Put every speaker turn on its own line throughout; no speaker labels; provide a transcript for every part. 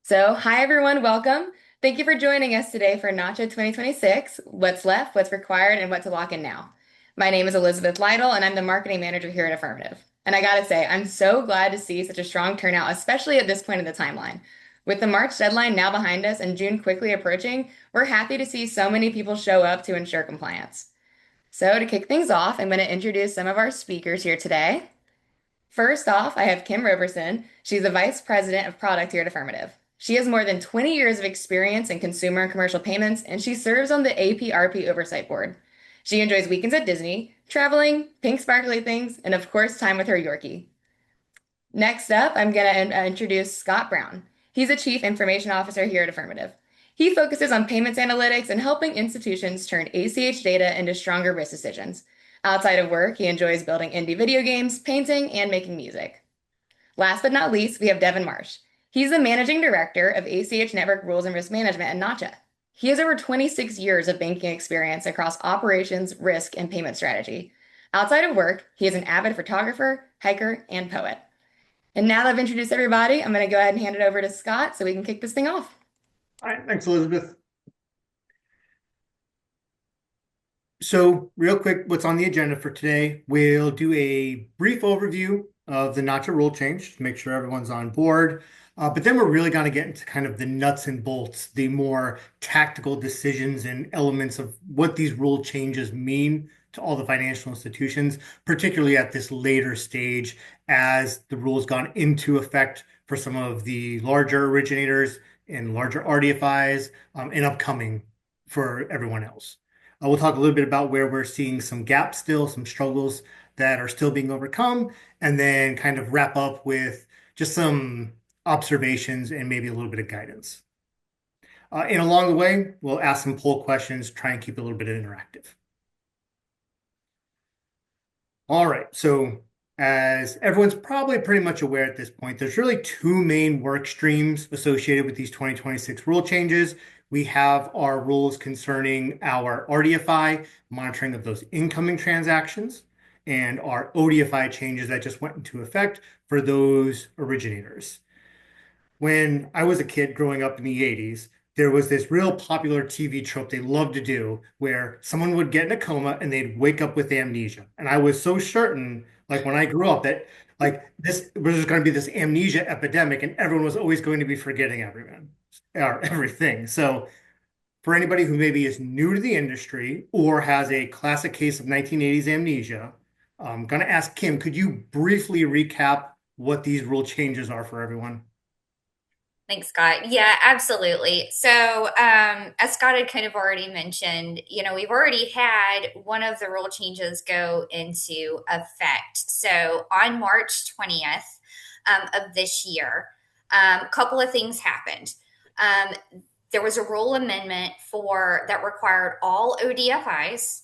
So, hi everyone, welcome. Thank you for joining us today for Nacha 2026, What's Left, What's Required, and What to Lock in Now. My name is Elizabeth Lytle, and I'm the marketing manager here at Affirmative. And I gotta say, I'm so glad to see such a strong turnout, especially at this point in the timeline. With the March deadline now behind us and June quickly approaching, we're happy to see so many people show up to ensure compliance. So, to kick things off, I'm going to introduce some of our speakers here today. First off, I have Kim Roberson. She's the Vice President of Product here at Affirmative. She has more than 20 years of experience in consumer and commercial payments, and she serves on the APRP Oversight Board. She enjoys weekends at Disney, traveling, pink sparkly things, and of course, time with her Yorkie. Next up, I'm going to introduce Scott Brown. He's a Chief Information Officer here at Affirmative. He focuses on payments analytics and helping institutions turn ACH data into stronger risk decisions. Outside of work, he enjoys building indie video games, painting, and making music. Last but not least, we have Devin Marsh. He's the Managing Director of ACH Network Rules and Risk Management at Nacha. He has over 26 years of banking experience across operations, risk, and payment strategy. Outside of work, he is an avid photographer, hiker, and poet. And now that I've introduced everybody, I'm going to go ahead and hand it over to Scott so we can kick this thing off.
All right, thanks, Elizabeth. So real quick, what's on the agenda for today? We'll do a brief overview of the Nacha rule change to make sure everyone's on board. But then we're really going to get into kind of the nuts and bolts, the more tactical decisions and elements of what these rule changes mean to all the financial institutions, particularly at this later stage as the rules gone into effect for some of the larger originators and larger RDFIs and upcoming for everyone else. We'll talk a little bit about where we're seeing some gaps still, some struggles that are still being overcome, and then kind of wrap up with just some observations and maybe a little bit of guidance. And along the way, we'll ask some poll questions, try and keep it a little bit interactive. All right, so as everyone's probably pretty much aware at this point, there's really two main work streams associated with these 2026 rule changes. We have our rules concerning our RDFI, monitoring of those incoming transactions, and our ODFI changes that just went into effect for those originators. When I was a kid growing up in the 80s, there was this real popular TV trope they loved to do where someone would get in a coma and they'd wake up with amnesia. And I was so certain, like when I grew up, that like this was going to be this amnesia epidemic and everyone was always going to be forgetting everyone or everything. So for anybody who maybe is new to the industry or has a classic case of 1980s amnesia, I'm going to ask Kim, could you briefly recap what these rule changes are for everyone?
Thanks, Scott. Yeah, absolutely. So, as Scott had kind of already mentioned, we've already had one of the rule changes go into effect. So, on March 20th of this year, a couple of things happened. There was a rule amendment that required all ODFIs,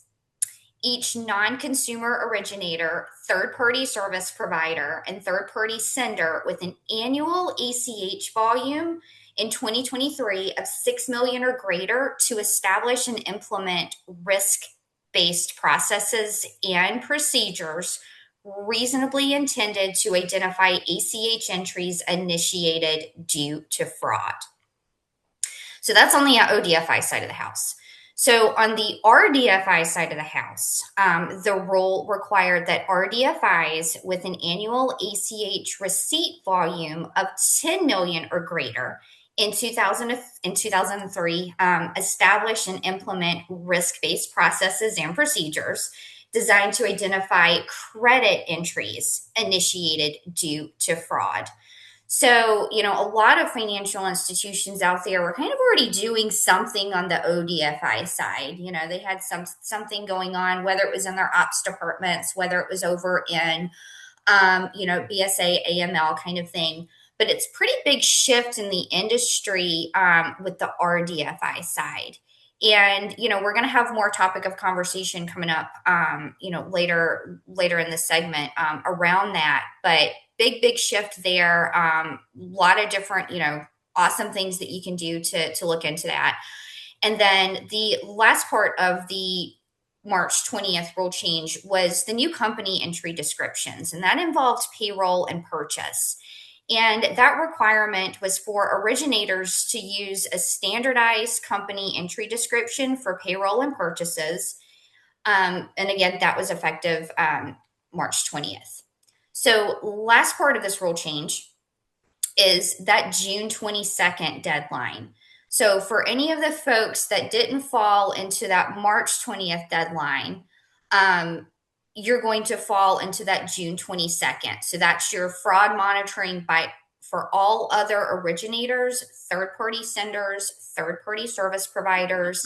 each non-consumer originator, third-party service provider, and third-party sender with an annual ACH volume in 2023 of 6 million or greater to establish and implement risk-based processes and procedures reasonably intended to identify ACH entries initiated due to fraud. So that's on the ODFI side of the house. So on the RDFI side of the house, the rule required that RDFIs with an annual ACH receipt volume of 10 million or greater in 2003 establish and implement risk-based processes and procedures designed to identify credit entries initiated due to fraud. So, a lot of financial institutions out there were kind of already doing something on the ODFI side. They had something going on, whether it was in their ops departments, whether it was over in, BSA, AML kind of thing. But it's pretty big shift in the industry with the RDFI side. And, we're going to have more topic of conversation coming up, later in the segment around that. But big shift there. A lot of different, awesome things that you can do to look into that. And then the last part of the March 20th rule change was the new company entry descriptions, and that involved payroll and purchase. And that requirement was for originators to use a standardized company entry description for payroll and purchases. And again, that was effective March 20th. So, last part of this rule change is that June 22nd deadline. So, for any of the folks that didn't fall into that March 20th deadline, um, you're going to fall into that June 22nd. So, that's your fraud monitoring by for all other originators, third party senders, third party service providers,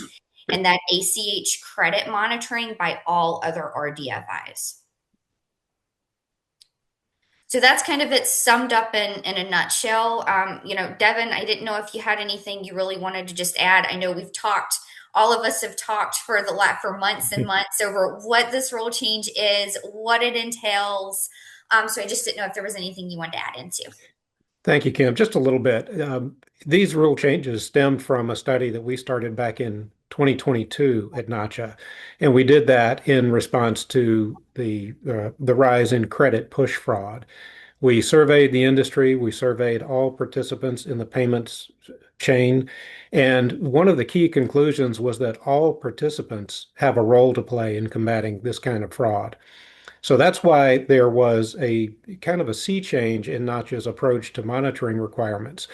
and that ACH credit monitoring by all other RDFIs. So that's kind of it summed up in a nutshell. Devin, I didn't know if you had anything you really wanted to just add. I know we've talked, all of us have talked for months and months over what this rule change is, what it entails. So I just didn't know if there was anything you wanted to add into.
Thank you, Kim. Just a little bit. These rule changes stemmed from a study that we started back in 2022 at Nacha, and we did that in response to the rise in credit push fraud. We surveyed the industry, we surveyed all participants in the payments chain, and one of the key conclusions was that all participants have a role to play in combating this kind of fraud. So that's why there was a kind of a sea change in Notch's approach to monitoring requirements.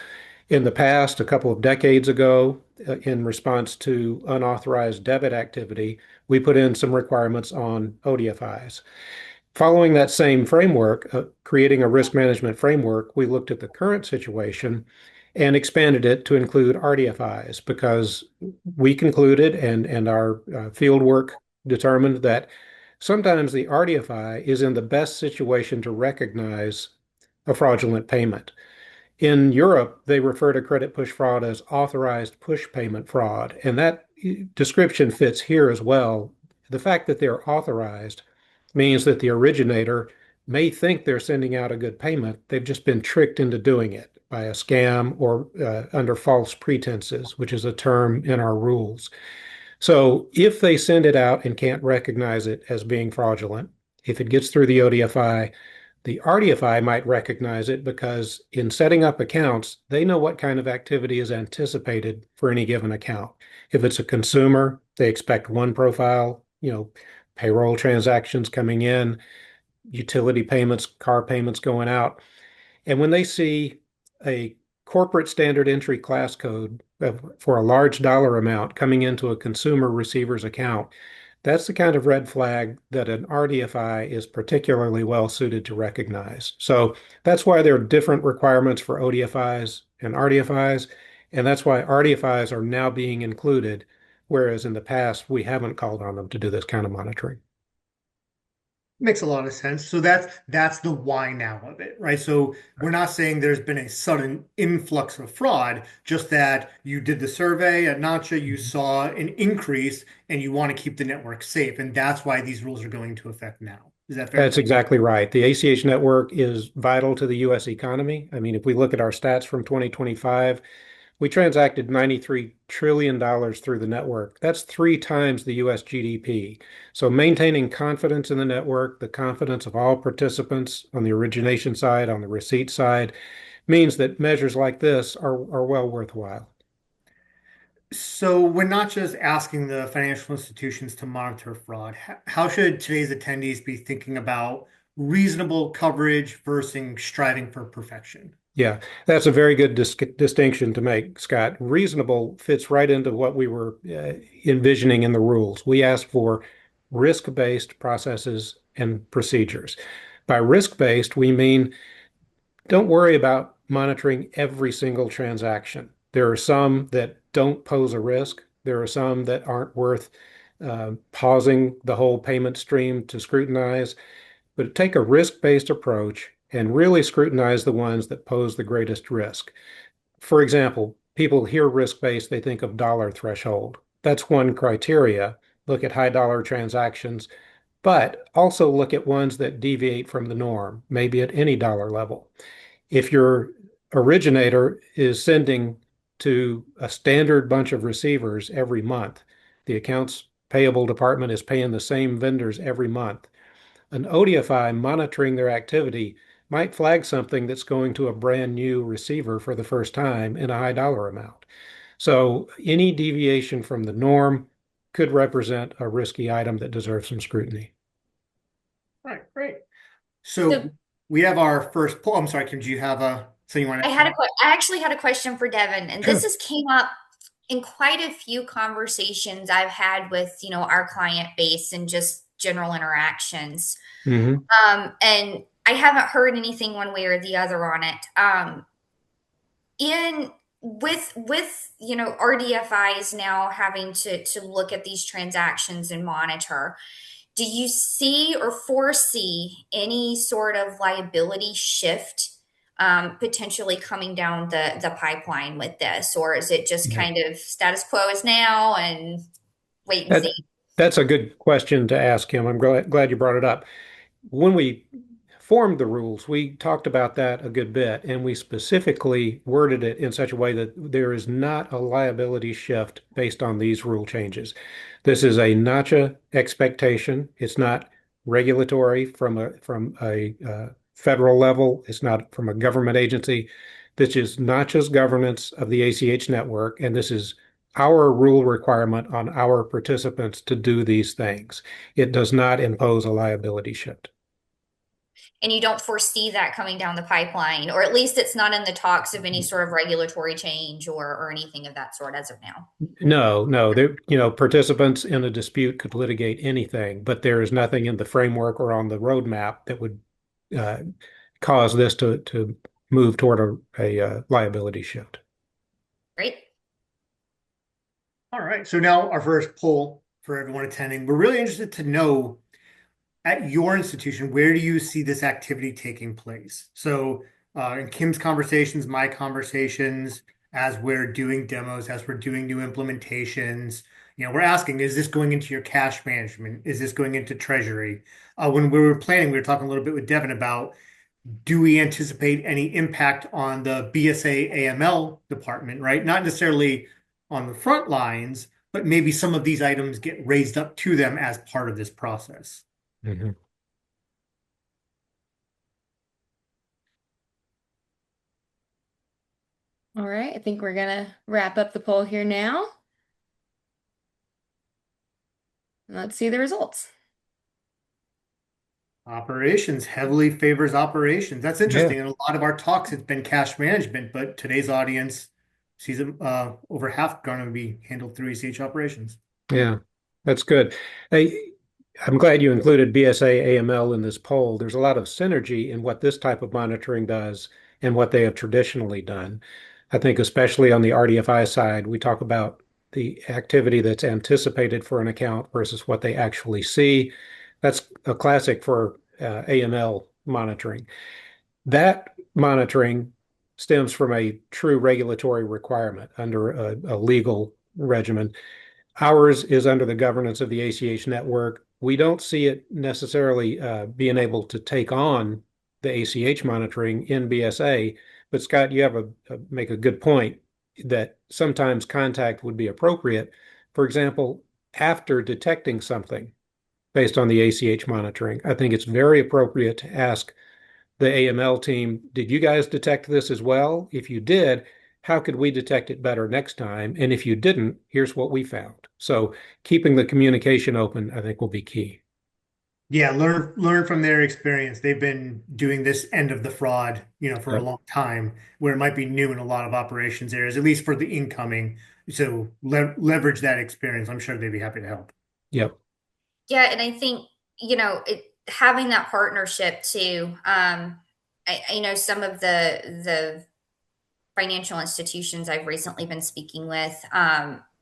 In the past, a couple of decades ago, in response to unauthorized debit activity, we put in some requirements on ODFIs. Following that same framework, creating a risk management framework, we looked at the current situation and expanded it to include RDFIs because we concluded and our field work determined that sometimes the RDFI is in the best situation to recognize a fraudulent payment. In Europe, they refer to credit push fraud as authorized push payment fraud, and that description fits here as well. The fact that they're authorized means that the originator may think they're sending out a good payment. They've just been tricked into doing it by a scam or under false pretenses, which is a term in our rules. So if they send it out and can't recognize it as being fraudulent, if it gets through the ODFI, the RDFI might recognize it because in setting up accounts, they know what kind of activity is anticipated for any given account. If it's a consumer, they expect one profile, payroll transactions coming in, utility payments, car payments going out. And when they see a corporate standard entry class code for a large dollar amount coming into a consumer receiver's account, that's the kind of red flag that an RDFI is particularly well suited to recognize. So that's why there are different requirements for ODFIs and RDFIs, and that's why RDFIs are now being included, whereas in the past we haven't called on them to do this kind of monitoring.
Makes a lot of sense. So that's the why now of it, right? So we're not saying there's been a sudden influx of fraud, just that you did the survey at Nacha, you saw an increase, and you want to keep the network safe, and that's why these rules are going into effect now. Is that fair?
That's exactly right. The ACH network is vital to the U.S. economy. I mean, if we look at our stats from 2025, we transacted $93 trillion through the network. That's 3 times the US GDP. So maintaining confidence in the network, the confidence of all participants on the origination side, on the receipt side, means that measures like this are well worthwhile.
So we're not just asking the financial institutions to monitor fraud. How should today's attendees be thinking about reasonable coverage versus striving for perfection?
Yeah, that's a very good distinction to make, Scott. Reasonable fits right into what we were envisioning in the rules. We asked for risk-based processes and procedures. By risk-based, we mean don't worry about monitoring every single transaction. There are some that don't pose a risk. There are some that aren't worth pausing the whole payment stream to scrutinize. But take a risk-based approach and really scrutinize the ones that pose the greatest risk. For example, people hear risk-based, they think of dollar threshold. That's one criteria. Look at high dollar transactions, but also look at ones that deviate from the norm, maybe at any dollar level. If your originator is sending to a standard bunch of receivers every month, the accounts payable department is paying the same vendors every month. An ODFI monitoring their activity might flag something that's going to a brand new receiver for the first time in a high dollar amount. So any deviation from the norm could represent a risky item that deserves some scrutiny.
All right, great.
So
So we have our first poll. I'm sorry, Kim, do you have so you want to?
I actually had a question for Devin, and this
Sure.
has came up in quite a few conversations I've had with, our client base and just general interactions.
Hmm.
And I haven't heard anything one way or the other on it. In with RDFIs now having to look at these transactions and monitor, do you see or foresee any sort of liability shift potentially coming down the pipeline with this, or is it just
Yeah.
kind of status quo is now and wait and see?
That, that's a good question to ask him. I'm glad you brought it up. When we formed the rules, we talked about that a good bit, and we specifically worded it in such a way that there is not a liability shift based on these rule changes. This is a Nacha expectation. It's not regulatory from a federal level. It's not from a government agency. This is Nacha's governance of the ACH network, and this is our rule requirement on our participants to do these things. It does not impose a liability shift.
And you don't foresee that coming down the pipeline, or at least it's not in the talks of any sort of regulatory change or anything of that sort as of now.
No, no. There, participants in a dispute could litigate anything, but there is nothing in the framework or on the roadmap that would uh, cause this to move toward a liability shift.
Great.
All right. So now our first poll for everyone attending. We're really interested to know at your institution, where do you see this activity taking place? So in Kim's conversations, my conversations, as we're doing demos, as we're doing new implementations, we're asking, is this going into your cash management? Is this going into treasury? When we were planning, we were talking a little bit with Devin about, do we anticipate any impact on the BSA AML department, right? Not necessarily on the front lines, but maybe some of these items get raised up to them as part of this process.
Mhm.
All right, I think we're gonna wrap up the poll here now. Let's see the results.
Operations heavily favors operations. That's
Yeah,
interesting. In a lot of our talks, it's been cash management, but today's audience sees over half going to be handled through ACH operations.
yeah, that's good. Hey, I'm glad you included BSA AML in this poll. There's a lot of synergy in what this type of monitoring does and what they have traditionally done. I think especially on the RDFI side, we talk about the activity that's anticipated for an account versus what they actually see. That's a classic for AML monitoring. That monitoring stems from a true regulatory requirement under a legal regimen. Ours is under the governance of the ACH network. We don't see it necessarily being able to take on the ACH monitoring in BSA. But Scott, you have make a good point that sometimes contact would be appropriate. For example, after detecting something based on the ACH monitoring, I think it's very appropriate to ask the AML team, did you guys detect this as well? If you did, how could we detect it better next time? And if you didn't, here's what we found. So keeping the communication open, I think, will be key.
Yeah, learn from their experience. They've been doing this end of the fraud, for a
Yep.
long time, where it might be new in a lot of operations areas, at least for the incoming. So leverage that experience. I'm sure they'd be happy to help.
Yep.
Yeah, and I think having that partnership too. I know some of the financial institutions I've recently been speaking with.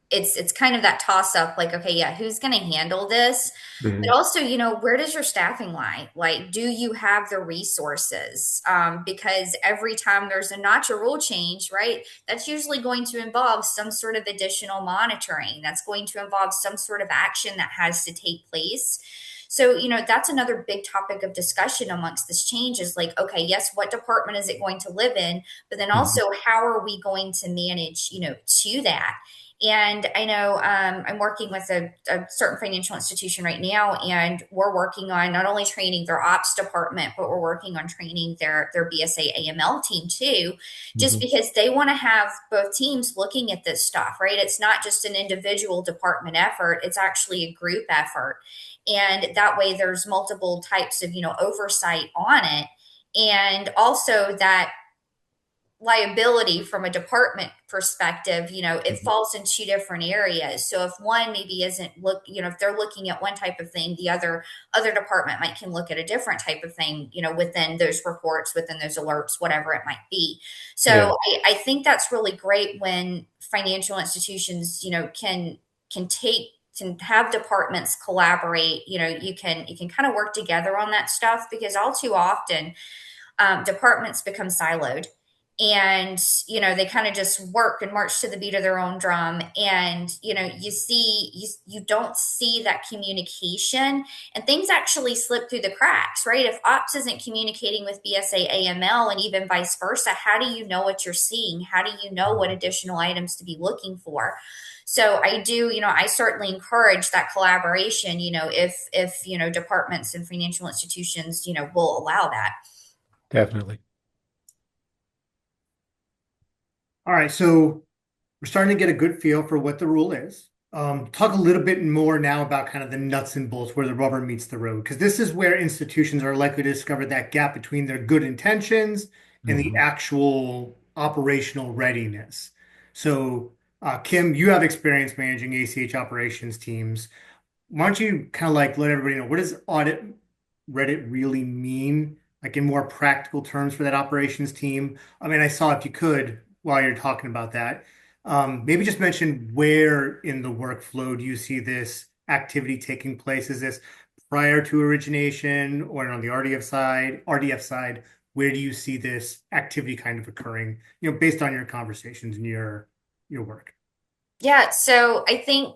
It's kind of that toss up, like, okay, yeah, who's going to handle this? But
Mhm.
also, where does your staffing lie? Like, do you have the resources? Because every time there's a notch rule change, right, that's usually going to involve some sort of additional monitoring. That's going to involve some sort of action that has to take place. So, that's another big topic of discussion amongst this change is like, okay, yes, what department is it going to live in? But then
Mhm.
also, how are we going to manage, to that? And I know I'm working with a certain financial institution right now, and we're working on not only training their ops department, but we're working on training their BSA AML team too, just
Mhm.
because they want to have both teams looking at this stuff, right? It's not just an individual department effort, it's actually a group effort. And that way there's multiple types of, oversight on it. And also that liability from a department perspective, it
Mhm.
falls in two different areas. So if one maybe isn't if they're looking at one type of thing, the other department might can look at a different type of thing, within those reports, within those alerts, whatever it might be.
Yeah,
So I think that's really great when financial institutions, can have departments collaborate. You can kind of work together on that stuff, because all too often departments become siloed, and they kind of just work and march to the beat of their own drum. And you don't see that communication, and things actually slip through the cracks, right? If ops isn't communicating with BSA AML, and even vice versa, how do you know what you're seeing? How do you know what additional items to be looking for? So I do, I certainly encourage that collaboration, if departments and financial institutions will allow that.
definitely.
All right, so we're starting to get a good feel for what the rule is. Talk a little bit more now about kind of the nuts and bolts where the rubber meets the road, because this is where institutions are likely to discover that gap between their good intentions and the
Mhm.
actual operational readiness. So, Kim, you have experience managing ACH operations teams. Why don't you kind of like let everybody know what does audit Reddit really mean, like in more practical terms for that operations team? I mean, I saw if you could, while you're talking about that, maybe just mention where in the workflow do you see this activity taking place? Is this prior to origination or on the RDF side, where do you see this activity kind of occurring, based on your conversations and your work?
Yeah, so I think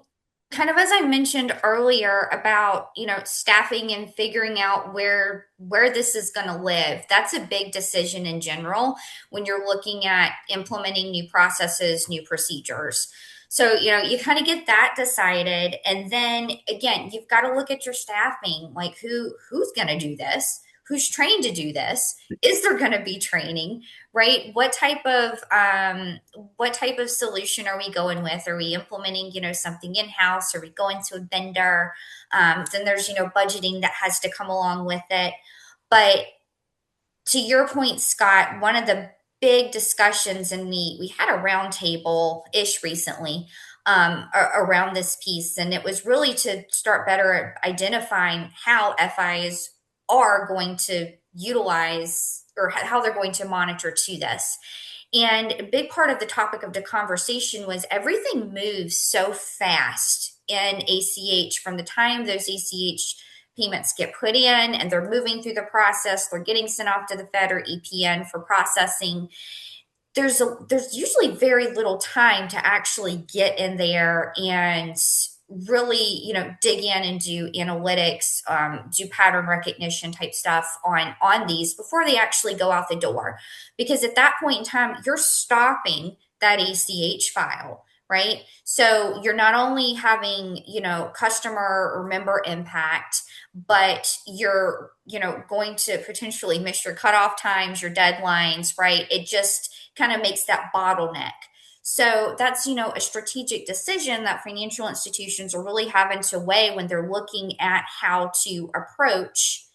kind of as I mentioned earlier about, staffing and figuring out where this is going to live. That's a big decision in general when you're looking at implementing new processes, new procedures. So, you kind of get that decided, and then again, you've got to look at your staffing, like who's going to do this? Who's trained to do this? Is there going to be training? Right? What type of solution are we going with? Are we implementing, something in-house? Are we going to a vendor? Then there's, budgeting that has to come along with it. But to your point, Scott, one of the big discussions, and we had a roundtable ish recently around this piece, and it was really to start better identifying how FIs are going to utilize, or how they're going to monitor to this. And a big part of the topic of the conversation was everything moves so fast in ACH from the time those ACH payments get put in and they're moving through the process, they're getting sent off to the Fed or EPN for processing. There's usually very little time to actually get in there and really dig in and do analytics, do pattern recognition type stuff on these before they actually go out the door, because at that point in time you're stopping that ACH file, right? So you're not only having customer or member impact, but you're going to potentially miss your cutoff times, your deadlines, right? It just kind of makes that bottleneck. So that's a strategic decision that financial institutions are really having to weigh when they're looking at how to approach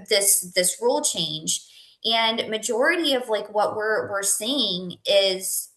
this rule change. And majority of like what we're seeing is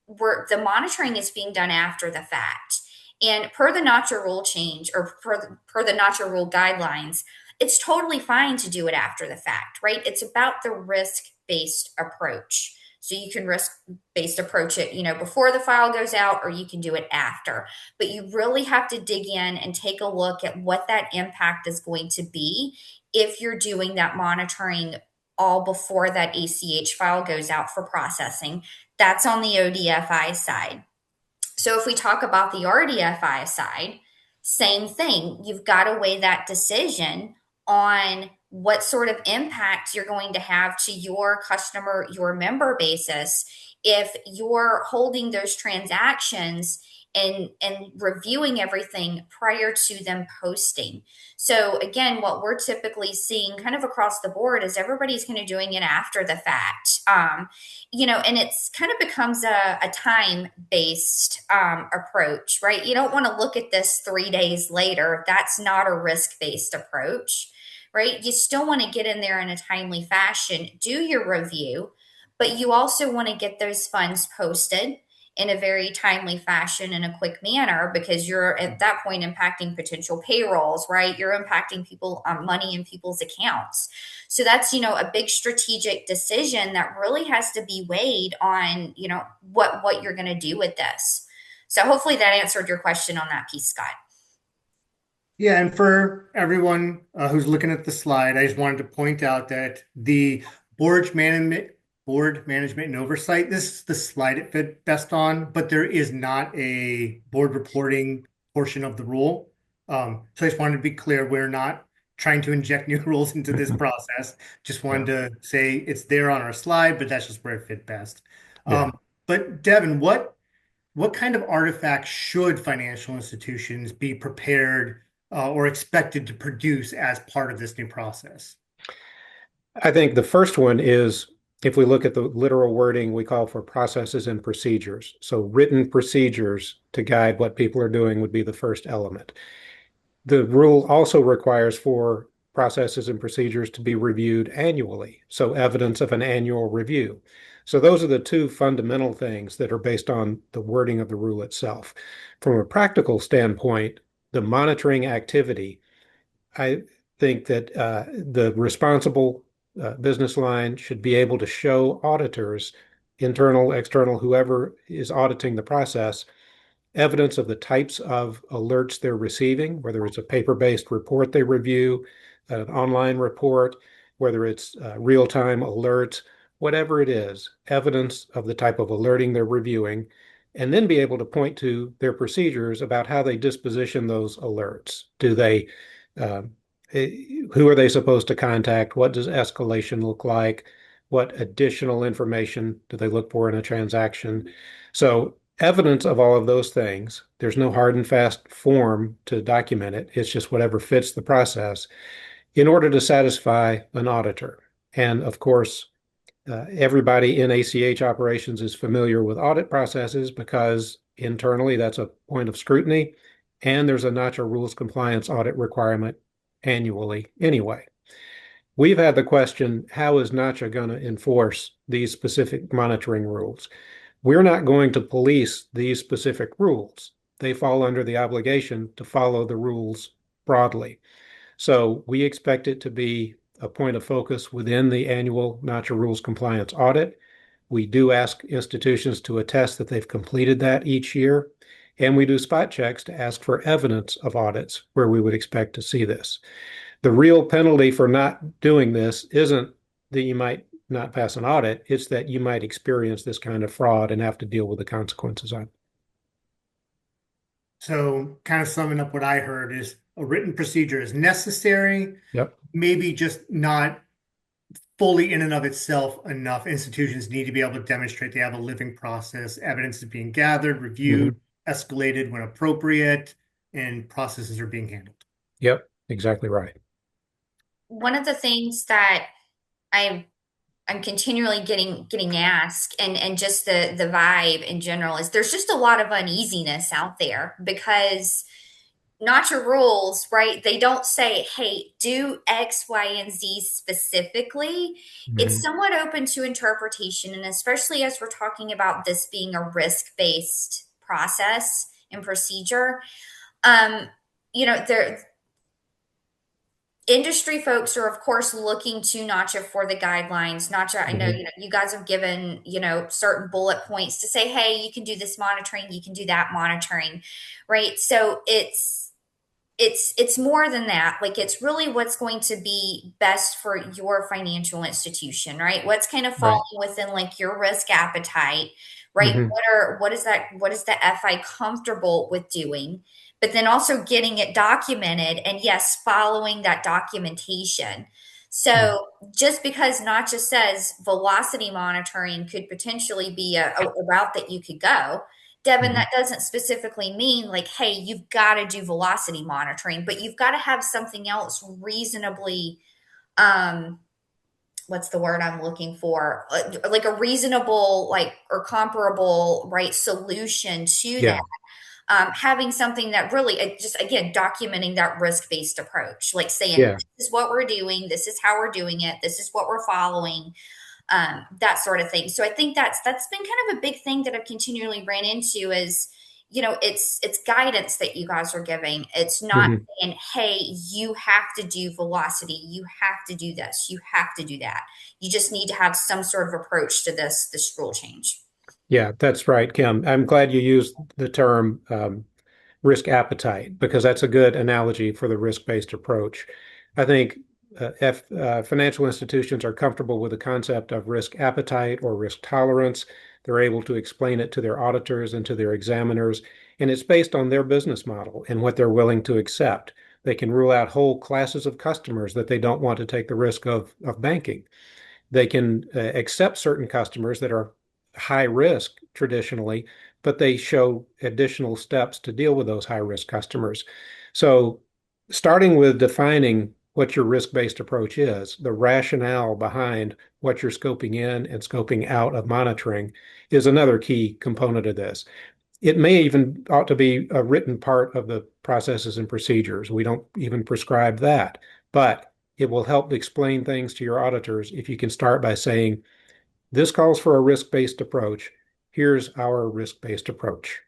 the monitoring is being done after the fact. And per the Nacha rule change, or per the Nacha rule guidelines, it's totally fine to do it after the fact, right? It's about the risk based approach. So you can risk based approach it, before the file goes out, or you can do it after. But you really have to dig in and take a look at what that impact is going to be if you're doing that monitoring all before that ACH file goes out for processing. That's on the ODFI side. So if we talk about the RDFI side, same thing. You've got to weigh that decision on what sort of impact you're going to have to your customer, your member basis, if you're holding those transactions and reviewing everything prior to them posting. So again, what we're typically seeing kind of across the board is everybody's kind of doing it after the fact. And it's kind of becomes a time-based approach, right? You don't want to look at this 3 days later. That's not a risk-based approach, right? You still want to get in there in a timely fashion, do your review, but you also want to get those funds posted in a very timely fashion in a quick manner, because you're at that point impacting potential payrolls, right? You're impacting people money in people's accounts. So that's, a big strategic decision that really has to be weighed on, what you're going to do with this. So hopefully that answered your question on that piece, Scott.
Yeah, and for everyone who's looking at the slide, I just wanted to point out that the board management, board management and oversight, this is the slide it fit best on, but there is not a board reporting portion of the rule. So I just wanted to be clear, we're not trying to inject new rules into this process. Just wanted to say it's there on our slide, but that's just where it fit best.
Yeah.
But Devin, what kind of artifacts should financial institutions be prepared or expected to produce as part of this new process?
I think the first one is, if we look at the literal wording, we call for processes and procedures. So written procedures to guide what people are doing would be the first element. The rule also requires for processes and procedures to be reviewed annually, so evidence of an annual review. So those are the two fundamental things that are based on the wording of the rule itself. From a practical standpoint, the monitoring activity, I think that the responsible business line should be able to show auditors, internal, external, whoever is auditing the process, evidence of the types of alerts they're receiving, whether it's a paper-based report they review, an online report, whether it's real-time alerts, whatever it is, evidence of the type of alerting they're reviewing, and then be able to point to their procedures about how they disposition those alerts. Do they, uh, who are they supposed to contact? What does escalation look like? What additional information do they look for in a transaction? So evidence of all of those things. There's no hard and fast form to document it. It's just whatever fits the process in order to satisfy an auditor. And of course, everybody in ACH operations is familiar with audit processes because internally that's a point of scrutiny. And there's a Nacha rules compliance audit requirement annually anyway. We've had the question, how is Nacha going to enforce these specific monitoring rules? We're not going to police these specific rules. They fall under the obligation to follow the rules broadly. So we expect it to be a point of focus within the annual Nacha rules compliance audit. We do ask institutions to attest that they've completed that each year. And we do spot checks to ask for evidence of audits where we would expect to see this. The real penalty for not doing this isn't that you might not pass an audit, it's that you might experience this kind of fraud and have to deal with the consequences on it.
So, kind of summing up what I heard is a written procedure is necessary,
Yep.
maybe just not fully in and of itself enough. Institutions need to be able to demonstrate they have a living process, evidence is being gathered, reviewed, escalated when appropriate, and processes are being handled.
Yep, exactly right.
One of the things that I'm continually getting asked, and just the vibe in general, is there's just a lot of uneasiness out there because not your rules, right? They don't say, hey, do X, Y, and Z specifically. It's somewhat open to interpretation. And especially as we're talking about this being a risk-based process and procedure, there industry folks are of course looking to Nacha for the guidelines. Nacha, I know, you guys have given, certain bullet points to say, hey, you can do this monitoring, you can do that monitoring, right? So it's more than that. Like, it's really what's going to be best for your financial institution, right? What's kind of falling within like your risk appetite, right? What is the FI comfortable with doing? But then also getting it documented, and yes, following that documentation. So just because Nacha says velocity monitoring could potentially be a route that you could go, Devin,
Mhm.
that doesn't specifically mean like, hey, you've got to do velocity monitoring, but you've got to have something else reasonably, um, what's the word I'm looking for? Like a reasonable, like, or comparable, right, solution to that.
Yeah,
Having something that really just again documenting that risk-based approach, like saying
yeah.
this is what we're doing, this is how we're doing it, this is what we're following, that sort of thing. So I think that's been kind of a big thing that I've continually ran into is, it's guidance that you guys are giving. It's not
Mhm.
saying, hey, you have to do velocity, you have to do this, you have to do that. You just need to have some sort of approach to this rule change.
Yeah, that's right, Kim. I'm glad you used the term risk appetite because that's a good analogy for the risk-based approach. I think if financial institutions are comfortable with the concept of risk appetite or risk tolerance, they're able to explain it to their auditors and to their examiners, and it's based on their business model and what they're willing to accept. They can rule out whole classes of customers that they don't want to take the risk of banking. They can accept certain customers that are high risk traditionally, but they show additional steps to deal with those high risk customers. So, starting with defining what your risk-based approach is, the rationale behind what you're scoping in and scoping out of monitoring is another key component of this. It may even ought to be a written part of the processes and procedures. We don't even prescribe that, but it will help explain things to your auditors if you can start by saying, this calls for a risk-based approach. Here's our risk-based approach.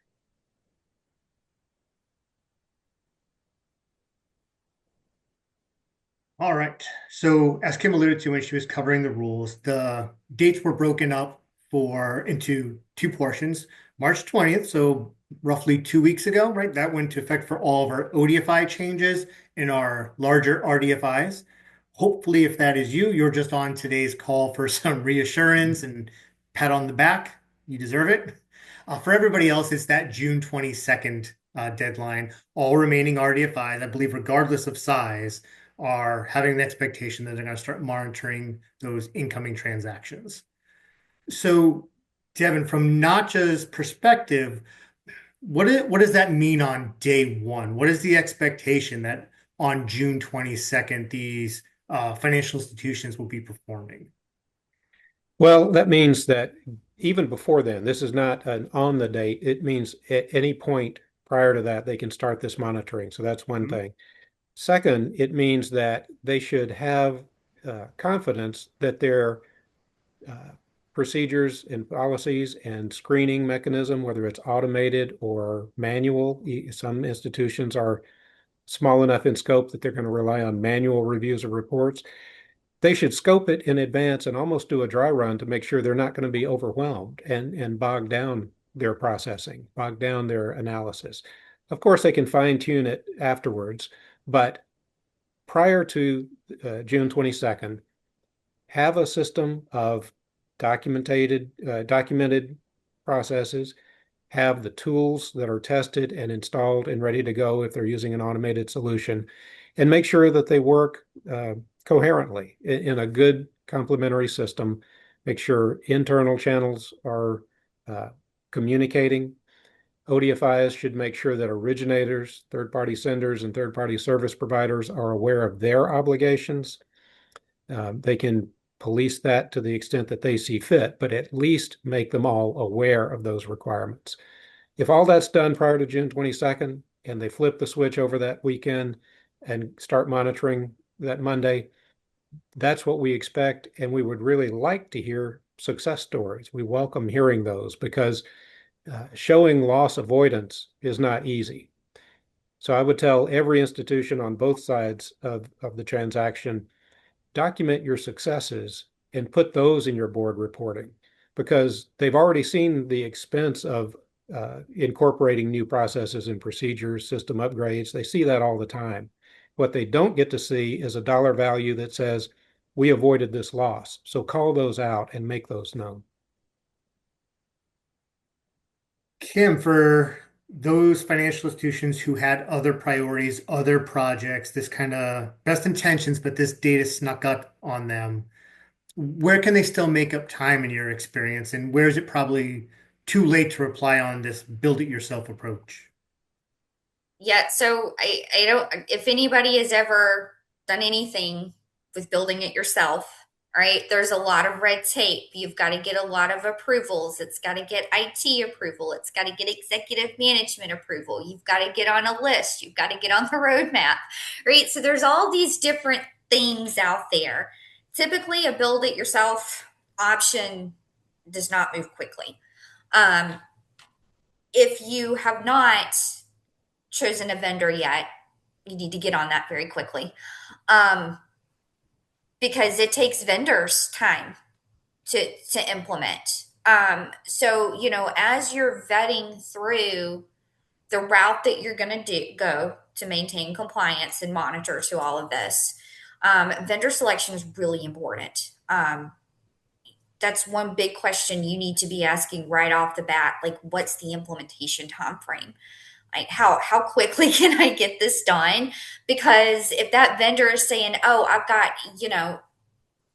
All right. So as Kim alluded to when she was covering the rules, the dates were broken up for into two portions. March 20th, so roughly 2 weeks ago, right? That went into effect for all of our ODFI changes in our larger RDFIs. Hopefully, if that is you, you're just on today's call for some reassurance and pat on the back. You deserve it. For everybody else, it's that June 22nd deadline. All remaining RDFIs, I believe, regardless of size, are having an expectation that they're going to start monitoring those incoming transactions. So, Devin, from Nacha's perspective, what does that mean on day one? What is the expectation that on June 22nd these financial institutions will be performing?
Well, that means that even before then, this is not an on the date. It means at any point prior to that, they can start this monitoring. So that's one
Mhm.
thing. Second, it means that they should have confidence that their uh, procedures and policies and screening mechanism, whether it's automated or manual, some institutions are small enough in scope that they're going to rely on manual reviews of reports. They should scope it in advance and almost do a dry run to make sure they're not going to be overwhelmed and bog down their processing, bog down their analysis. Of course, they can fine tune it afterwards, but prior to June 22nd, have a system of documented processes, have the tools that are tested and installed and ready to go if they're using an automated solution, and make sure that they work coherently in a good complementary system. Make sure internal channels are uh, communicating. ODFIs should make sure that originators, third-party senders, and third-party service providers are aware of their obligations. They can police that to the extent that they see fit, but at least make them all aware of those requirements. If all that's done prior to June 22nd and they flip the switch over that weekend and start monitoring that Monday, that's what we expect. And we would really like to hear success stories. We welcome hearing those because showing loss avoidance is not easy. So I would tell every institution on both sides of the transaction, document your successes and put those in your board reporting because they've already seen the expense of incorporating new processes and procedures, system upgrades. They see that all the time. What they don't get to see is a dollar value that says, we avoided this loss. So call those out and make those known.
Kim, for those financial institutions who had other priorities, other projects, this kind of best intentions, but this data snuck up on them, where can they still make up time in your experience? And where is it probably too late to reply on this build it yourself approach?
Yeah, so I don't, if anybody has ever done anything with building it yourself, right? There's a lot of red tape. You've got to get a lot of approvals. It's got to get IT approval. It's got to get executive management approval. You've got to get on a list. You've got to get on the roadmap, right? So there's all these different things out there. Typically, a build it yourself option does not move quickly. Um, if you have not chosen a vendor yet, you need to get on that very quickly, um, because it takes vendors time to implement. So as you're vetting through the route that you're going to go to maintain compliance and monitor to all of this, vendor selection is really important. That's one big question you need to be asking right off the bat. Like, what's the implementation time frame? Like, how quickly can I get this done? Because if that vendor is saying, "Oh, I've got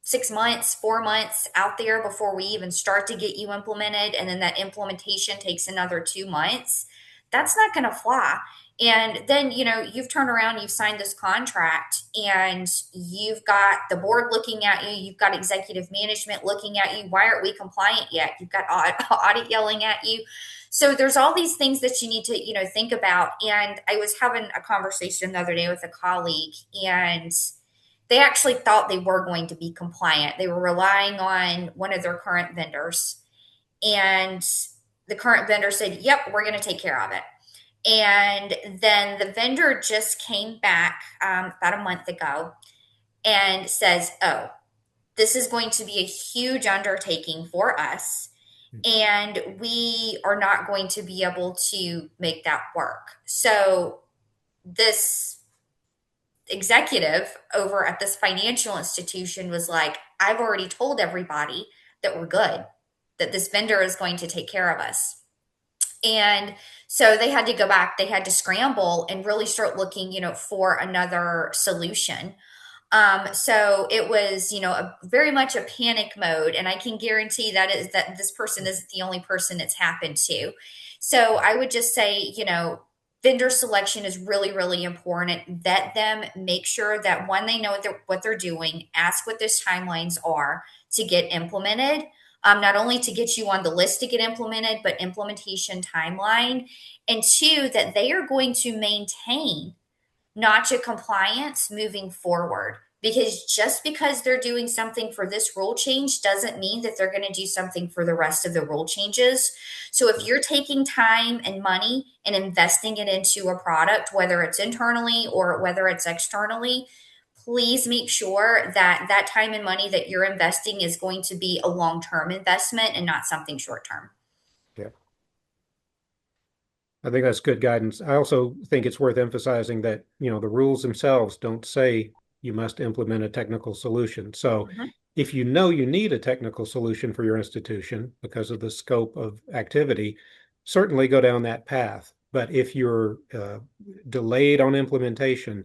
6 months, 4 months out there before we even start to get you implemented," and then that implementation takes another 2 months, that's not going to fly. And then, you've turned around, you've signed this contract, and you've got the board looking at you, you've got executive management looking at you. Why aren't we compliant yet? You've got audit yelling at you. So there's all these things that you need to, think about. And I was having a conversation the other day with a colleague, and they actually thought they were going to be compliant. They were relying on one of their current vendors, and the current vendor said, "Yep, we're going to take care of it." And then the vendor just came back about a month ago and says, "Oh, this is going to be a huge undertaking for us, and we are not going to be able to make that work." So this executive over at this financial institution was like, "I've already told everybody that we're good, that this vendor is going to take care of us." And so they had to go back, they had to scramble and really start looking, for another solution. So it was, very much a panic mode. And I can guarantee that this person isn't the only person it's happened to. So I would just say, vendor selection is really, really important. Vet them, make sure that one, they know what they're doing, ask what those timelines are to get implemented. Not only to get you on the list to get implemented, but implementation timeline. And two, that they are going to maintain Nacha compliance moving forward. Because just because they're doing something for this rule change doesn't mean that they're going to do something for the rest of the rule changes. So if you're taking time and money and investing it into a product, whether it's internally or whether it's externally, please make sure that that time and money that you're investing is going to be a long-term investment and not something short-term.
Yeah. I think that's good guidance. I also think it's worth emphasizing that, the rules themselves don't say you must implement a technical solution. So
Mhm.
if you know you need a technical solution for your institution because of the scope of activity, certainly go down that path. But if you're delayed on implementation,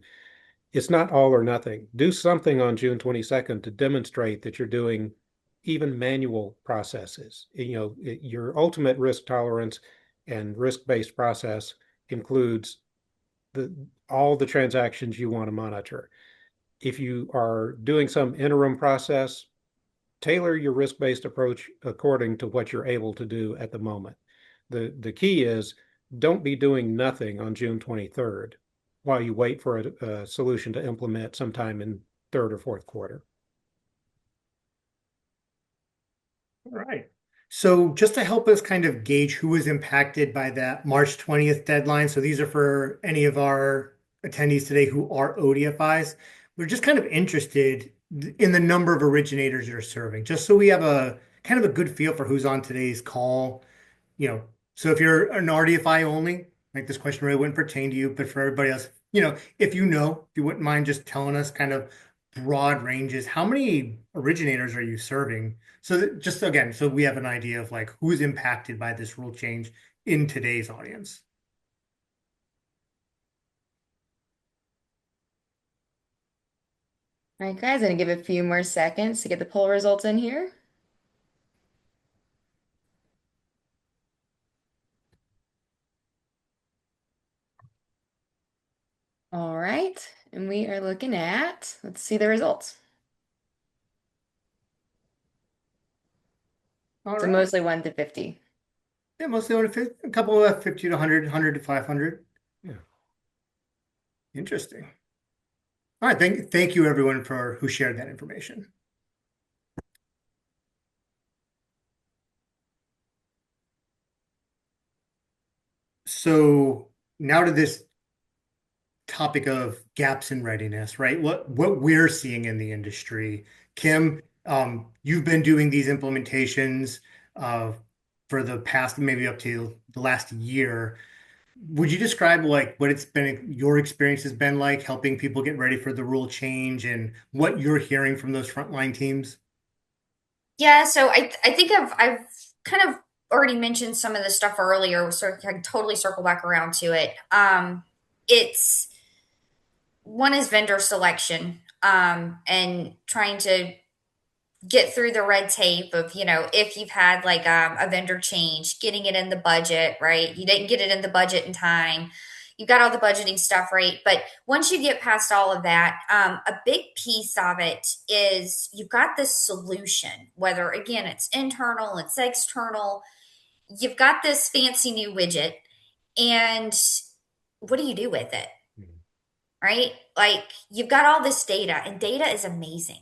it's not all or nothing. Do something on June 22nd to demonstrate that you're doing even manual processes. Your ultimate risk tolerance and risk-based process includes all the transactions you want to monitor. If you are doing some interim process, tailor your risk-based approach according to what you're able to do at the moment. The key is don't be doing nothing on June 23rd while you wait for a solution to implement sometime in third or fourth quarter.
All right. So just to help us kind of gauge who was impacted by that March 20th deadline. So these are for any of our attendees today who are ODFIs. We're just kind of interested in the number of originators you're serving, just so we have a kind of a good feel for who's on today's call. you know, so if you're an RDFI only, like this question really wouldn't pertain to you, but for everybody else, if you wouldn't mind just telling us kind of broad ranges, how many originators are you serving? So that just again, so we have an idea of like who's impacted by this rule change in today's audience.
All right, guys, I'm gonna give it a few more seconds to get the poll results in here. And we are looking at, let's see the results.
All
So
right.
mostly 1 to 50.
Yeah, mostly on a couple of 50 to 100, 100 to 500.
Yeah.
Interesting. All right. Thank you everyone for who shared that information. So now to this topic of gaps in readiness, right? What we're seeing in the industry. Kim, you've been doing these implementations uh, for the past maybe up to the last year. Would you describe like what it's been, your experience has been like helping people get ready for the rule change and what you're hearing from those frontline teams?
Yeah, so I think I've kind of already mentioned some of this stuff earlier, so I can totally circle back around to it. It's one is vendor selection, and trying to get through the red tape of, if you've had like a vendor change, getting it in the budget, right? You didn't get it in the budget in time. You got all the budgeting stuff right. But once you get past all of that, a big piece of it is you've got this solution, whether again, it's internal, it's external. You've got this fancy new widget, and what do you do with it? Right? Like you've got all this data, and data is amazing.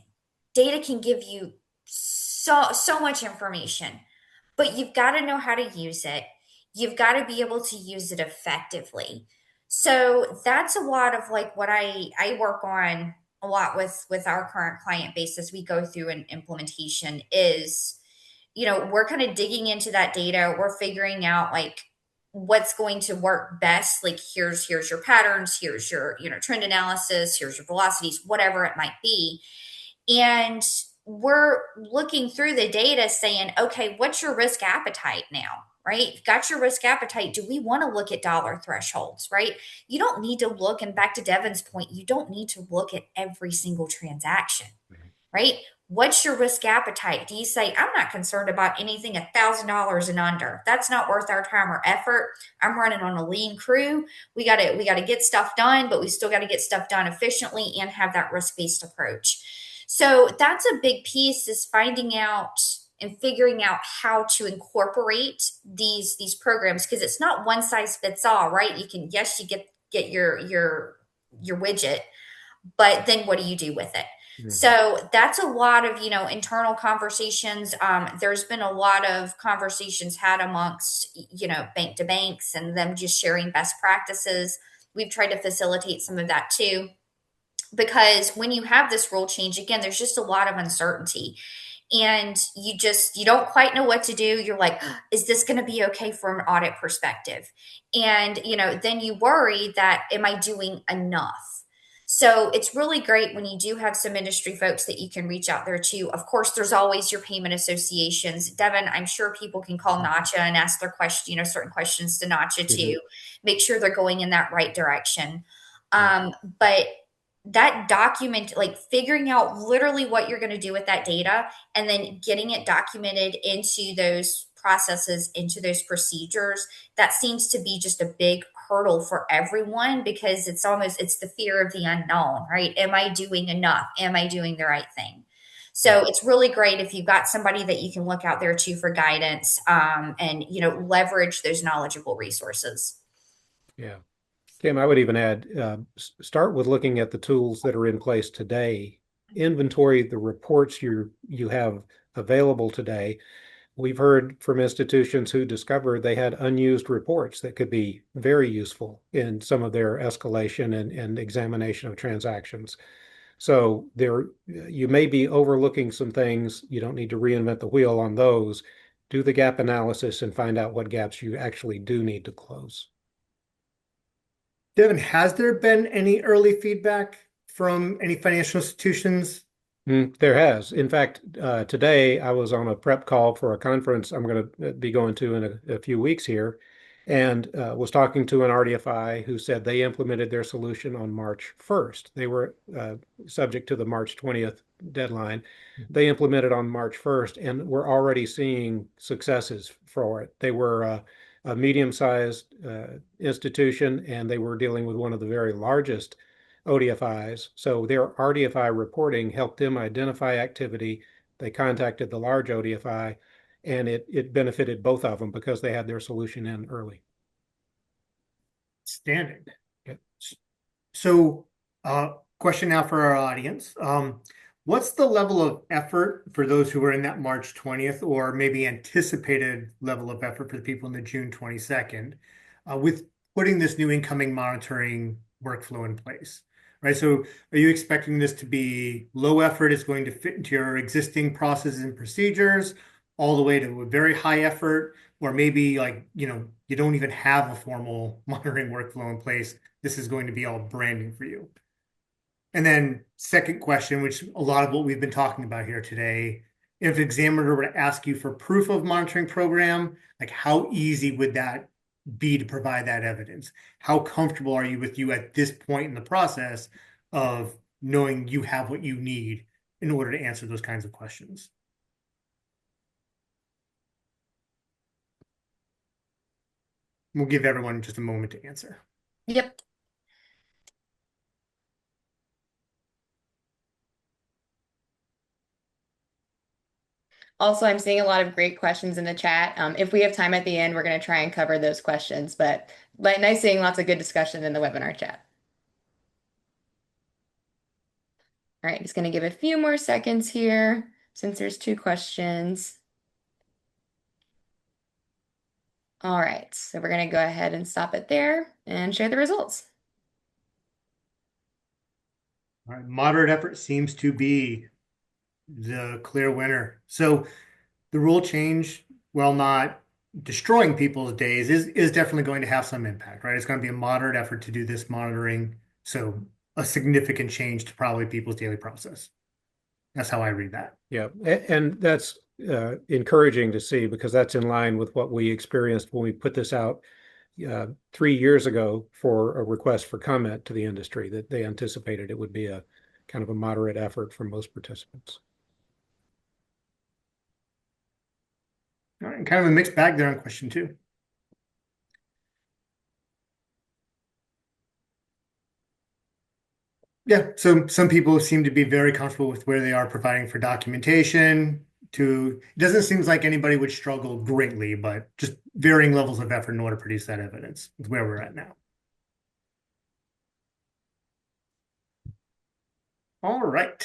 Data can give you so much information, but you've got to know how to use it. You've got to be able to use it effectively. So that's a lot of like what I work on a lot with our current client base as we go through an implementation is, we're kind of digging into that data. We're figuring out like what's going to work best. Like here's your patterns, here's your, trend analysis, here's your velocities, whatever it might be. And we're looking through the data saying, okay, what's your risk appetite now? Right? You've got your risk appetite. Do we want to look at dollar thresholds? Right? You don't need to look, and back to Devin's point, you don't need to look at every single transaction. Right? What's your risk appetite? Do you say, I'm not concerned about anything $1,000 and under? That's not worth our time or effort. I'm running on a lean crew. We gotta get stuff done, but we still got to get stuff done efficiently and have that risk-based approach. So that's a big piece, is finding out and figuring out how to incorporate these programs, because it's not one size fits all, right? You can, yes, you get your widget, but then what do you do with it? So that's a lot of, internal conversations. There's been a lot of conversations had amongst, bank to banks and them just sharing best practices. We've tried to facilitate some of that too, because when you have this rule change, again, there's just a lot of uncertainty, and you don't quite know what to do. You're like, is this going to be okay from an audit perspective? And then you worry that, am I doing enough? So it's really great when you do have some industry folks that you can reach out there to. Of course, there's always your payment associations. Devin, I'm sure people can call Nacha and ask their question, certain questions to Nacha
Mhm.
to make sure they're going in that right direction. But that document, like figuring out literally what you're going to do with that data, and then getting it documented into those processes, into those procedures, that seems to be just a big hurdle for everyone, because it's the fear of the unknown, right? Am I doing enough? Am I doing the right thing? So it's really great if you've got somebody that you can look out there to for guidance, and leverage those knowledgeable resources.
Yeah. Kim, I would even add, start with looking at the tools that are in place today. Inventory the reports you have available today. We've heard from institutions who discovered they had unused reports that could be very useful in some of their escalation and examination of transactions. So there, you may be overlooking some things. You don't need to reinvent the wheel on those. Do the gap analysis and find out what gaps you actually do need to close.
Devin, has there been any early feedback from any financial institutions?
There has. In fact, today I was on a prep call for a conference I'm going to be going to in a few weeks here, and was talking to an RDFI who said they implemented their solution on March 1st. They were subject to the March 20th deadline. They implemented on March 1st, and we're already seeing successes for it. They were a medium-sized institution, and they were dealing with one of the very largest ODFIs. So their RDFI reporting helped them identify activity. They contacted the large ODFI, and it benefited both of them because they had their solution in early.
Standing.
Okay.
So, question now for our audience. What's the level of effort for those who are in that March 20th, or maybe anticipated level of effort for the people in the June 22nd, with putting this new incoming monitoring workflow in place? Right. So, are you expecting this to be low effort, is going to fit into your existing processes and procedures, all the way to a very high effort, or maybe like, you don't even have a formal monitoring workflow in place? This is going to be all branding for you. And then second question, which a lot of what we've been talking about here today, if an examiner were to ask you for proof of monitoring program, like how easy would that be to provide that evidence? How comfortable are you with you at this point in the process of knowing you have what you need in order to answer those kinds of questions? We'll give everyone just a moment to answer.
Yep. Also, I'm seeing a lot of great questions in the chat. If we have time at the end, we're going to try and cover those questions, but nice seeing lots of good discussion in the webinar chat. All right, just going to give a few more seconds here since there's two questions. All right, so we're going to go ahead and stop it there and share the results.
All right, moderate effort seems to be the clear winner. So the rule change, while not destroying people's days, is definitely going to have some impact, right? It's going to be a moderate effort to do this monitoring. So a significant change to probably people's daily process. That's how I read that.
Yeah, and that's encouraging to see, because that's in line with what we experienced when we put this out 3 years ago for a request for comment to the industry, that they anticipated it would be a kind of a moderate effort for most participants.
All right, and kind of a mixed bag there on question 2. Yeah, so some people seem to be very comfortable with where they are providing for documentation. It doesn't seem like anybody would struggle greatly, but just varying levels of effort in order to produce that evidence is where we're at now. All right.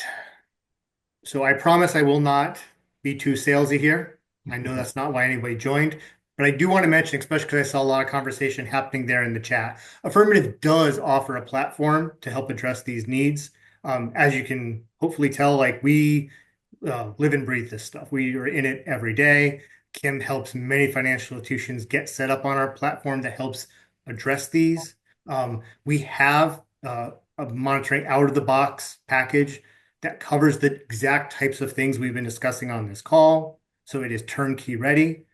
So I promise I will not be too salesy here. I know that's not why anybody joined, but I do want to mention, especially because I saw a lot of conversation happening there in the chat, Affirmative does offer a platform to help address these needs. As you can hopefully tell, like we live and breathe this stuff. We are in it every day. Kim helps many financial institutions get set up on our platform that helps address these. We have a monitoring out of the box package that covers the exact types of things we've been discussing on this call. So it is turnkey ready.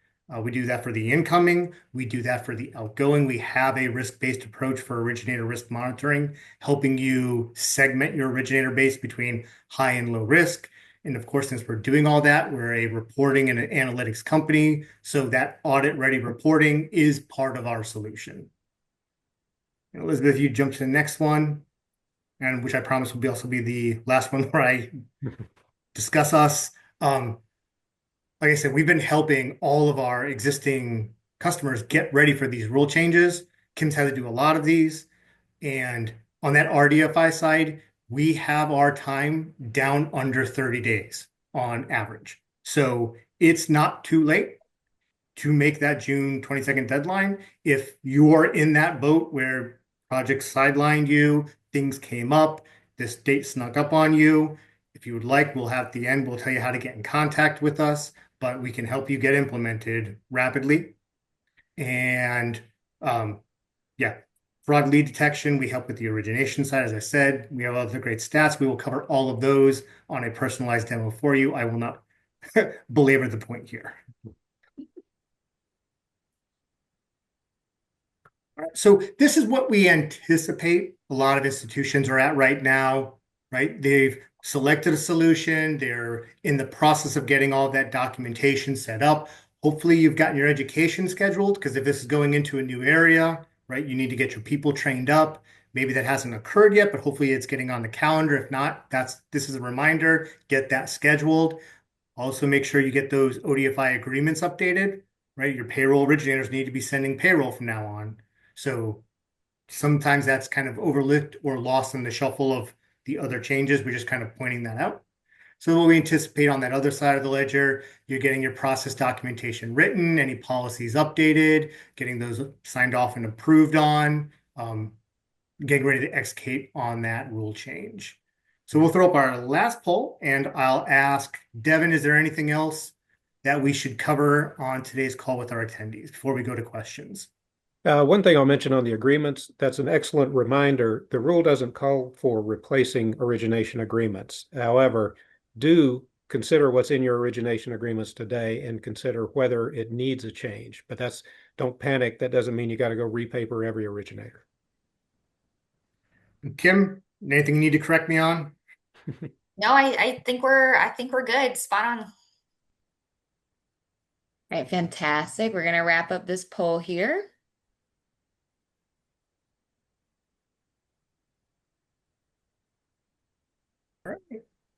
We do that for the incoming. We do that for the outgoing. We have a risk-based approach for originator risk monitoring, helping you segment your originator base between high and low risk. And of course, since we're doing all that, we're a reporting and an analytics company. So that audit-ready reporting is part of our solution. And Elizabeth, you jump to the next one, and which I promise will also be the last one where I discuss us. Like I said, we've been helping all of our existing customers get ready for these rule changes. Kim's had to do a lot of these. And on that RDFI side, we have our time down under 30 days on average. So it's not too late to make that June 22nd deadline. If you're in that boat where projects sidelined you, things came up, this date snuck up on you, if you would like, we'll have at the end, we'll tell you how to get in contact with us, but we can help you get implemented rapidly. And yeah, fraud lead detection, we help with the origination side. As I said, we have other great stats. We will cover all of those on a personalized demo for you. I will not belabor the point here. All right, so this is what we anticipate a lot of institutions are at right now, right? They've selected a solution. They're in the process of getting all that documentation set up. Hopefully you've gotten your education scheduled, because if this is going into a new area, right, you need to get your people trained up. Maybe that hasn't occurred yet, but hopefully it's getting on the calendar. If not, this is a reminder, get that scheduled. Also, make sure you get those ODFI agreements updated, right? Your payroll originators need to be sending payroll from now on. So sometimes that's kind of overlooked or lost in the shuffle of the other changes. We're just kind of pointing that out. So what we anticipate on that other side of the ledger, you're getting your process documentation written, any policies updated, getting those signed off and approved on, getting ready to execute on that rule change. So we'll throw up our last poll, and I'll ask Devin, is there anything else that we should cover on today's call with our attendees before we go to questions?
One thing I'll mention on the agreements, that's an excellent reminder. The rule doesn't call for replacing origination agreements. However, do consider what's in your origination agreements today and consider whether it needs a change. But don't panic. That doesn't mean you got to go repaper every originator.
Kim, anything you need to correct me on?
No, I think we're good. Spot on.
All right, fantastic. We're going to wrap up this poll here.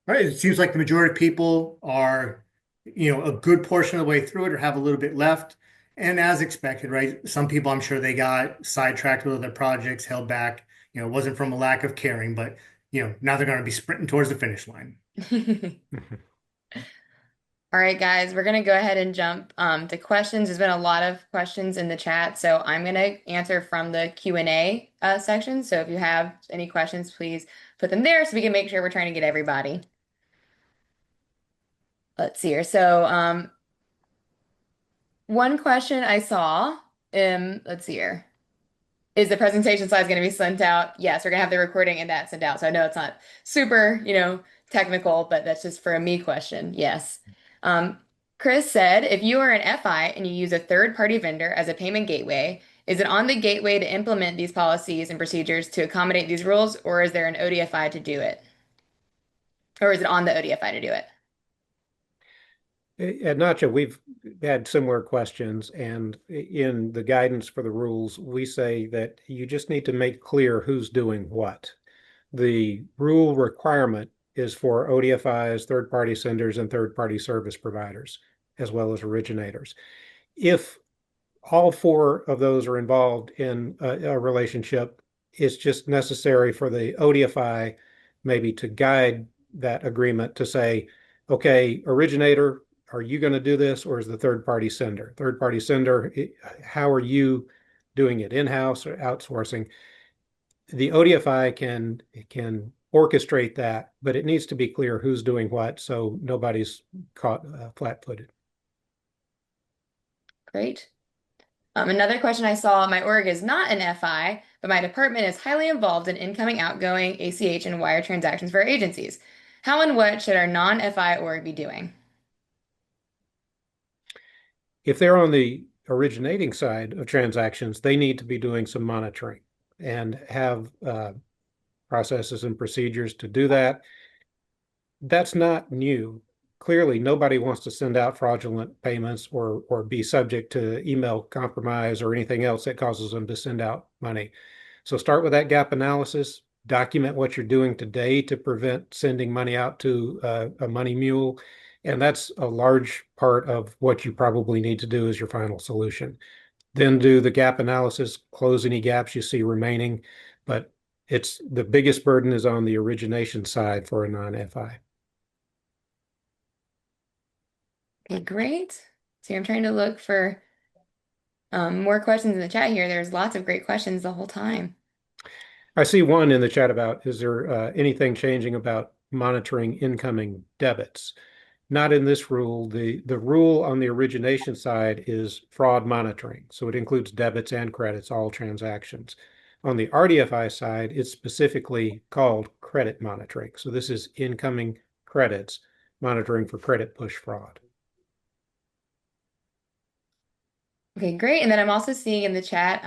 All right. It seems like the majority of people are, a good portion of the way through it or have a little bit left. And as expected, right? Some people, I'm sure they got sidetracked with other projects, held back. It wasn't from a lack of caring, but, now they're going to be sprinting towards the finish line.
All right, guys, we're going to go ahead and jump to questions. There's been a lot of questions in the chat, so I'm going to answer from the Q&A section. So if you have any questions, please put them there so we can make sure we're trying to get everybody. Let's see here. So one question I saw, let's see here. Is the presentation slides going to be sent out? Yes, we're going to have the recording and that sent out. So I know it's not super, technical, but that's just for a me question. Yes. Chris said, if you are an FI and you use a third-party vendor as a payment gateway, is it on the gateway to implement these policies and procedures to accommodate these rules, or is there an ODFI to do it? Or is it on the ODFI to do it?
At Nacha, we've had similar questions, and in the guidance for the rules, we say that you just need to make clear who's doing what. The rule requirement is for ODFIs, third-party senders, and third-party service providers, as well as originators. If all four of those are involved in a relationship, it's just necessary for the ODFI maybe to guide that agreement to say, okay, originator, are you going to do this, or is the third-party sender? Third-party sender, how are you doing it, in-house or outsourcing? The ODFI can orchestrate that, but it needs to be clear who's doing what so nobody's caught flat-footed.
Great. Another question I saw, my org is not an FI, but my department is highly involved in incoming, outgoing, ACH, and wire transactions for our agencies. How and what should our non-FI org be doing?
If they're on the originating side of transactions, they need to be doing some monitoring and have processes and procedures to do that. That's not new. Clearly, nobody wants to send out fraudulent payments or be subject to email compromise or anything else that causes them to send out money. So start with that gap analysis, document what you're doing today to prevent sending money out to a money mule. And that's a large part of what you probably need to do as your final solution. Then do the gap analysis, close any gaps you see remaining. But the biggest burden is on the origination side for a non-FI.
Okay, great. So I'm trying to look for more questions in the chat here. There's lots of great questions the whole time.
I see one in the chat about, is there anything changing about monitoring incoming debits? Not in this rule. The rule on the origination side is fraud monitoring. So it includes debits and credits, all transactions. On the RDFI side, it's specifically called credit monitoring. So this is incoming credits, monitoring for credit push fraud.
Okay, great. And then I'm also seeing in the chat,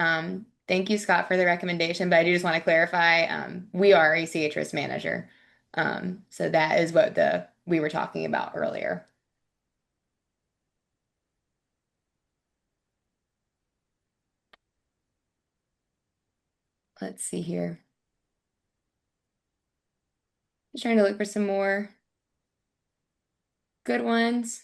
thank you, Scott, for the recommendation, but I do just want to clarify, we are a CH risk manager. So that is what we were talking about earlier. Let's see here. Just trying to look for some more good ones.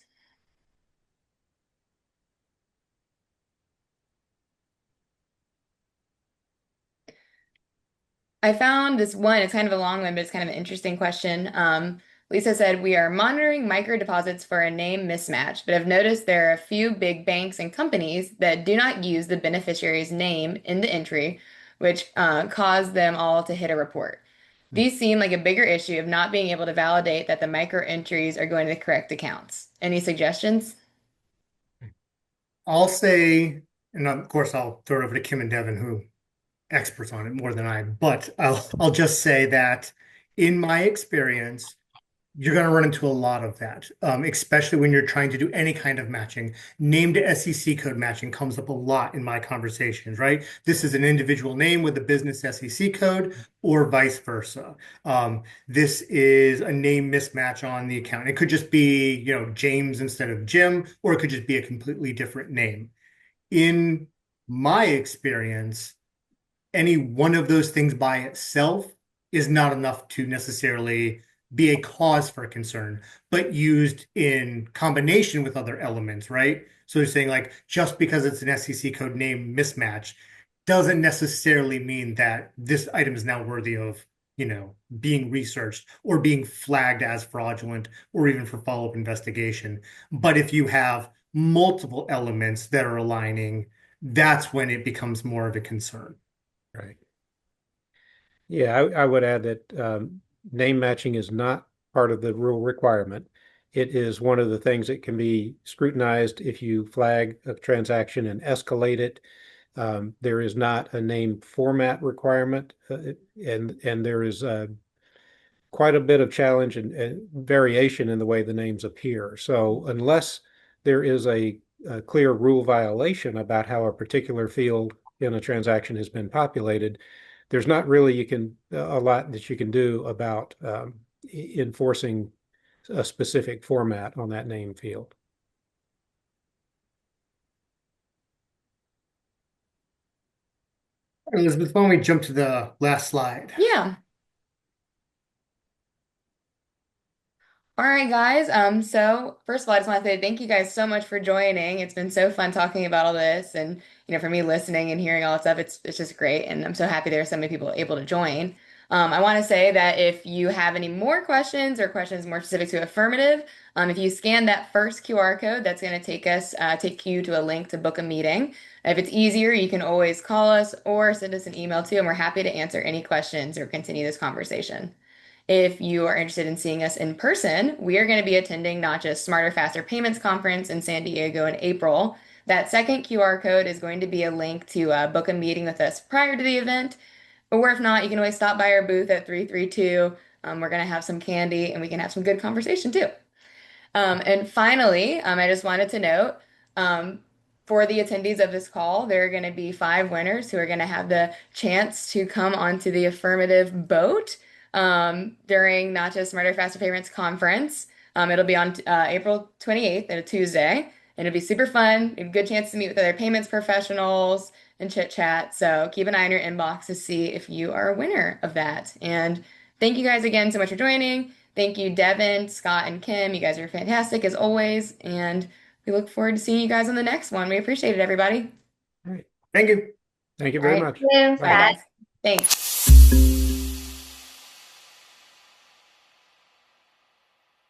I found this one, it's kind of a long one, but it's kind of an interesting question. Lisa said, we are monitoring micro deposits for a name mismatch, but have noticed there are a few big banks and companies that do not use the beneficiary's name in the entry, which caused them all to hit a report. These seem like a bigger issue of not being able to validate that the micro entries are going to the correct accounts. Any suggestions?
I'll say, and of course I'll throw it over to Kim and Devin, who experts on it more than I, but I'll just say that in my experience, you're going to run into a lot of that, especially when you're trying to do any kind of matching. Named SEC code matching comes up a lot in my conversations, right? This is an individual name with a business SEC code, or vice versa. This is a name mismatch on the account. It could just be, James instead of Jim, or it could just be a completely different name. In my experience, any one of those things by itself is not enough to necessarily be a cause for concern, but used in combination with other elements, right? So you're saying like just because it's an SEC code name mismatch doesn't necessarily mean that this item is now worthy of, being researched or being flagged as fraudulent or even for follow-up investigation. But if you have multiple elements that are aligning, that's when it becomes more of a concern.
Right. Yeah, I would add that name matching is not part of the rule requirement. It is one of the things that can be scrutinized if you flag a transaction and escalate it. There is not a name format requirement, and there is quite a bit of challenge and variation in the way the names appear. So unless there is a clear rule violation about how a particular field in a transaction has been populated, there's not really a lot that you can do about enforcing a specific format on that name field.
Elizabeth, why don't we jump to the last slide?
Yeah. All right, guys. So first of all, I just want to say thank you guys so much for joining. It's been so fun talking about all this and for me listening and hearing all that stuff, it's just great. And I'm so happy there are so many people able to join. I want to say that if you have any more questions or questions more specific to affirmative, if you scan that first QR code, that's going to take you to a link to book a meeting. If it's easier, you can always call us or send us an email too, and we're happy to answer any questions or continue this conversation. If you are interested in seeing us in person, we are going to be attending Nacha's Smarter, Faster Payments Conference in San Diego in April. That second QR code is going to be a link to book a meeting with us prior to the event. Or if not, you can always stop by our booth at 332. We're going to have some candy and we can have some good conversation too. And finally, I just wanted to note um, for the attendees of this call, there are going to be 5 winners who are going to have the chance to come onto the affirmative boat during Nacha's Smarter, Faster Payments conference. It'll be on April 28th, at a Tuesday, and it'll be super fun. A good chance to meet with other payments professionals and chit chat. So keep an eye on your inbox to see if you are a winner of that. And thank you guys again so much for joining. Thank you, Devin, Scott, and Kim. You guys are fantastic as always. And we look forward to seeing you guys on the next one. We appreciate it, everybody.
All right.
Thank you.
Thank you
All
very
right.
much.
Yeah,
Bye,
Bye.
guys. Thanks.